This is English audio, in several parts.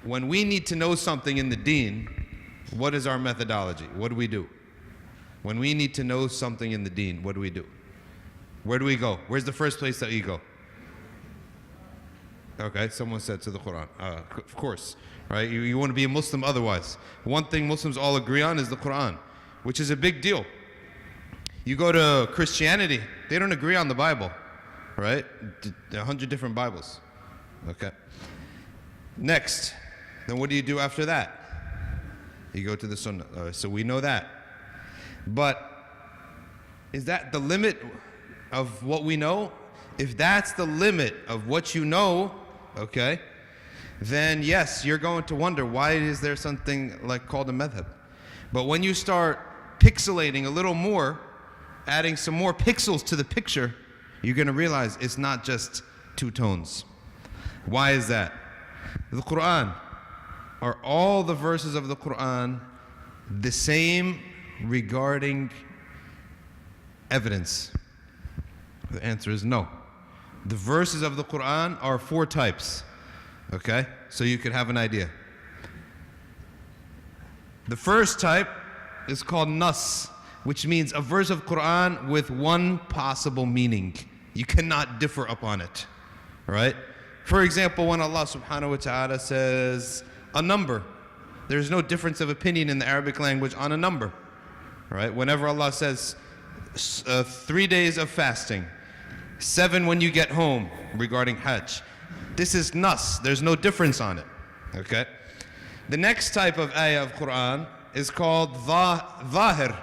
when we need to know something in the deen, what is our methodology? What do we do? When we need to know something in the deen, what do we do? Where do we go? Where's the first place that you go? Okay, someone said to the Quran. Of course, right? You want to be a Muslim otherwise. One thing Muslims all agree on is the Quran, which is a big deal. You go to Christianity, they don't agree on the Bible, right? 100 different Bibles. Okay. Next, then what do you do after that? You go to the Sunnah. So we know that. But is that the limit of what we know? If that's the limit of what you know, okay, then yes, you're going to wonder, why is there something like called a madhhab? But when you start pixelating a little more, adding some more pixels to the picture, you're going to realize it's not just two tones. Why is that? The Quran, are all the verses of the Quran the same regarding evidence? The answer is no. The verses of the Quran are 4 types, okay? So you could have an idea. The first type is called nas, which means a verse of Quran with one possible meaning. You cannot differ upon it, right? For example, when Allah subhanahu wa ta'ala says a number, there's no difference of opinion in the Arabic language on a number, right? Whenever Allah says 3 days of fasting, 7 when you get home regarding Hajj, this is nas, there's no difference on it, okay? The next type of ayah of Quran is called zahir,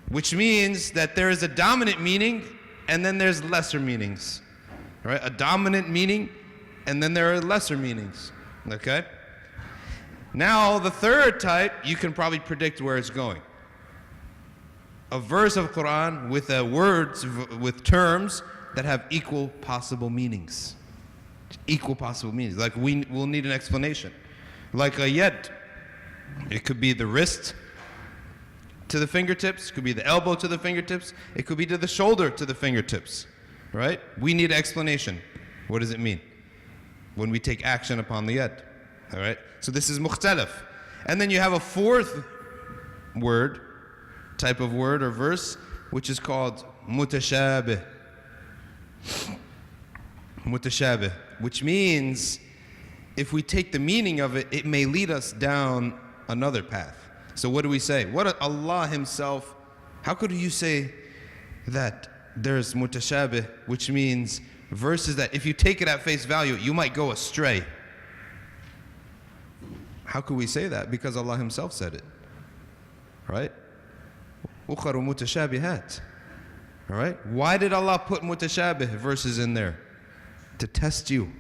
which means that there is a dominant meaning and then there's lesser meanings, right? A dominant meaning and then there are lesser meanings, okay? Now the third type, you can probably predict where it's going. A verse of Quran with words, with terms that have equal possible meanings. Equal possible meanings. Like we'll need an explanation. Like a yad, it could be the wrist to the fingertips, it could be the elbow to the fingertips, it could be to the shoulder to the fingertips, right? We need an explanation. What does it mean when we take action upon the yad? All right? So this is mukhtalaf. And then you have a fourth word, type of word or verse, which is called mutashabih. Mutashabih, which means if we take the meaning of it, it may lead us down another path. So what do we say? What Allah Himself, how could you say that there's mutashabih, which means verses that if you take it at face value, you might go astray? How could we say that? Because Allah Himself said it, right? Ukharu mutashabihat. All right? Why did Allah put mutashabih verses in there? To test you.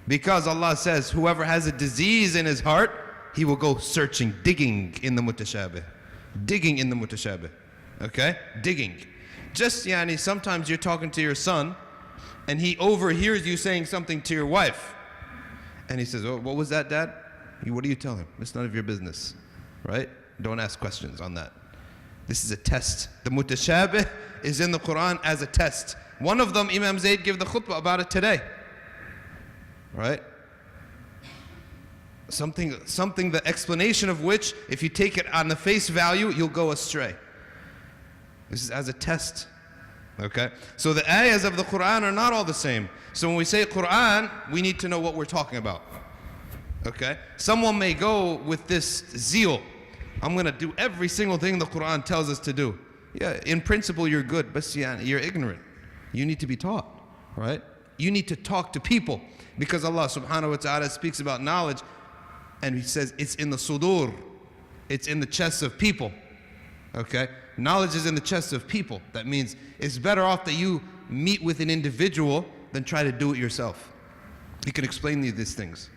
Because Allah says, whoever has a disease in his heart, he will go searching, digging in the mutashabih. Digging in the mutashabih. Okay? Digging. Just, sometimes you're talking to your son, and he overhears you saying something to your wife. And he says, oh, what was that, Dad? What do you tell him? It's none of your business. Right? Don't ask questions on that. This is a test. The mutashabih is in the Quran as a test. One of them, Imam Zayd gave the khutbah about it today. Right? Something, the explanation of which, if you take it on the face value, you'll go astray. This is as a test. Okay? So the ayahs of the Quran are not all the same. So when we say Quran, we need to know what we're talking about. Okay? Someone may go with this zeal. I'm going to do every single thing the Quran tells us to do. Yeah, in principle you're good, but you're ignorant. You need to be taught, right? You need to talk to people, because Allah subhanahu wa ta'ala speaks about knowledge and He says it's in the sudur, it's in the chests of people, okay? Knowledge is in the chests of people. That means it's better off that you meet with an individual than try to do it yourself. He can explain you these things.